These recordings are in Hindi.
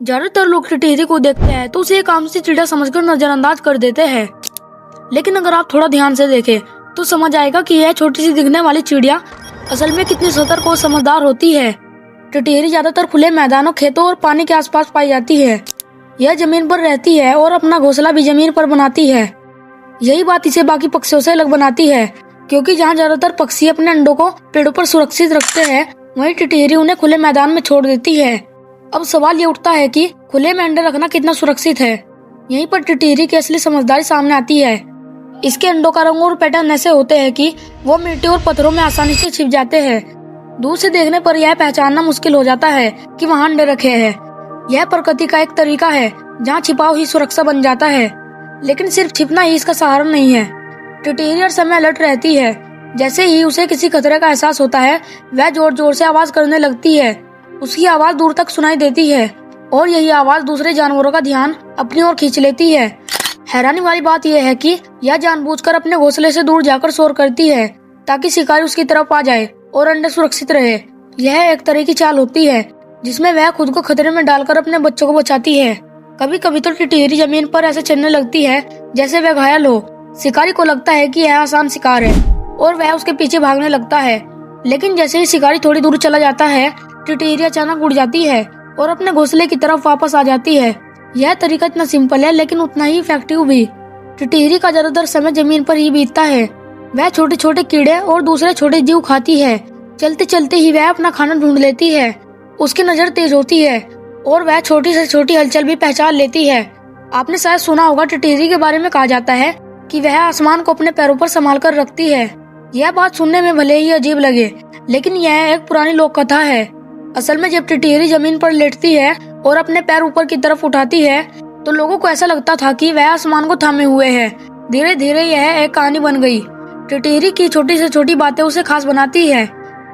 ज्यादातर लोग टिटहरी को देखते हैं तो उसे एक आम सी चिड़िया समझकर नजरअंदाज कर देते हैं, लेकिन अगर आप थोड़ा ध्यान से देखें तो समझ आएगा कि यह छोटी सी दिखने वाली चिड़िया असल में कितनी सतर्क और समझदार होती है। टिटहरी ज्यादातर खुले मैदानों, खेतों और पानी के आसपास पाई जाती है। यह जमीन पर रहती है और अपना घोंसला भी जमीन पर बनाती है। यही बात इसे बाकी पक्षियों से अलग बनाती है, क्योंकि जहाँ ज्यादातर पक्षी अपने अंडों को पेड़ों पर सुरक्षित रखते हैं, वहीं टिटहरी उन्हें खुले मैदान में छोड़ देती है। अब सवाल ये उठता है कि खुले में अंडे रखना कितना सुरक्षित है। यहीं पर टिटहरी की असली समझदारी सामने आती है। इसके अंडों का रंग और पैटर्न ऐसे होते हैं कि वो मिट्टी और पत्थरों में आसानी से छिप जाते हैं। दूर से देखने पर यह पहचानना मुश्किल हो जाता है कि वहाँ अंडे रखे हैं। यह प्रकृति का एक तरीका है जहाँ छिपाव ही सुरक्षा बन जाता है, लेकिन सिर्फ छिपना ही इसका सहारा नहीं है। टिटहरी हर समय अलर्ट रहती है। जैसे ही उसे किसी खतरे का एहसास होता है, वह जोर जोर से आवाज करने लगती है। उसकी आवाज दूर तक सुनाई देती है और यही आवाज दूसरे जानवरों का ध्यान अपनी ओर खींच लेती है। हैरानी वाली बात यह है कि यह जानबूझकर अपने घोंसले से दूर जाकर शोर करती है ताकि शिकारी उसकी तरफ आ जाए और अंडे सुरक्षित रहे। यह एक तरह की चाल होती है जिसमें वह खुद को खतरे में डालकर अपने बच्चों को बचाती है। कभी कभी तो टिटहरी जमीन पर ऐसे चलने लगती है जैसे वह घायल हो। शिकारी को लगता है कि यह आसान शिकार है और वह उसके पीछे भागने लगता है, लेकिन जैसे ही शिकारी थोड़ी दूर चला जाता है, टिटहरी अचानक उड़ जाती है और अपने घोंसले की तरफ वापस आ जाती है। यह तरीका इतना सिंपल है लेकिन उतना ही इफेक्टिव भी। टिटहरी का ज्यादातर समय जमीन पर ही बीतता है। वह छोटे छोटे कीड़े और दूसरे छोटे जीव खाती है। चलते चलते ही वह अपना खाना ढूंढ लेती है। उसकी नजर तेज होती है और वह छोटी से छोटी हलचल भी पहचान लेती है। आपने शायद सुना होगा, टिटहरी के बारे में कहा जाता है कि वह आसमान को अपने पैरों पर संभाल कर रखती है। यह बात सुनने में भले ही अजीब लगे, लेकिन यह एक पुरानी लोक कथा है। असल में जब टिटहरी जमीन पर लेटती है और अपने पैर ऊपर की तरफ उठाती है, तो लोगों को ऐसा लगता था कि वह आसमान को थामे हुए है। धीरे धीरे यह एक कहानी बन गई। टिटहरी की छोटी से छोटी बातें उसे खास बनाती है।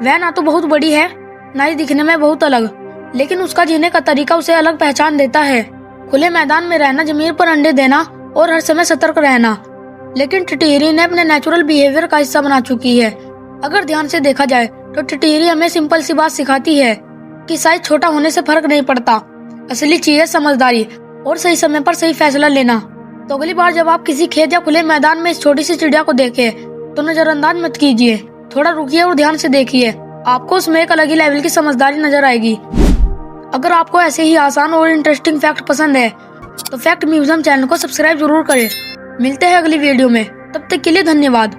वह ना तो बहुत बड़ी है, ना ही दिखने में बहुत अलग, लेकिन उसका जीने का तरीका उसे अलग पहचान देता है। खुले मैदान में रहना, जमीन पर अंडे देना और हर समय सतर्क रहना, लेकिन टिटहरी ने अपने नेचुरल बिहेवियर का हिस्सा बना चुकी है। अगर ध्यान से देखा जाए तो टिटहरी हमें सिंपल सी बात सिखाती है कि साइज छोटा होने से फर्क नहीं पड़ता। असली चीज है समझदारी और सही समय पर सही फैसला लेना। तो अगली बार जब आप किसी खेत या खुले मैदान में इस छोटी सी चिड़िया को देखें तो नजरअंदाज मत कीजिए। थोड़ा रुकिए और ध्यान से देखिए, आपको उसमें एक अलग ही लेवल की समझदारी नजर आएगी। अगर आपको ऐसे ही आसान और इंटरेस्टिंग फैक्ट पसंद है तो फैक्ट म्यूजियम चैनल को सब्सक्राइब जरूर करें। मिलते हैं अगली वीडियो में, तब तक के लिए धन्यवाद।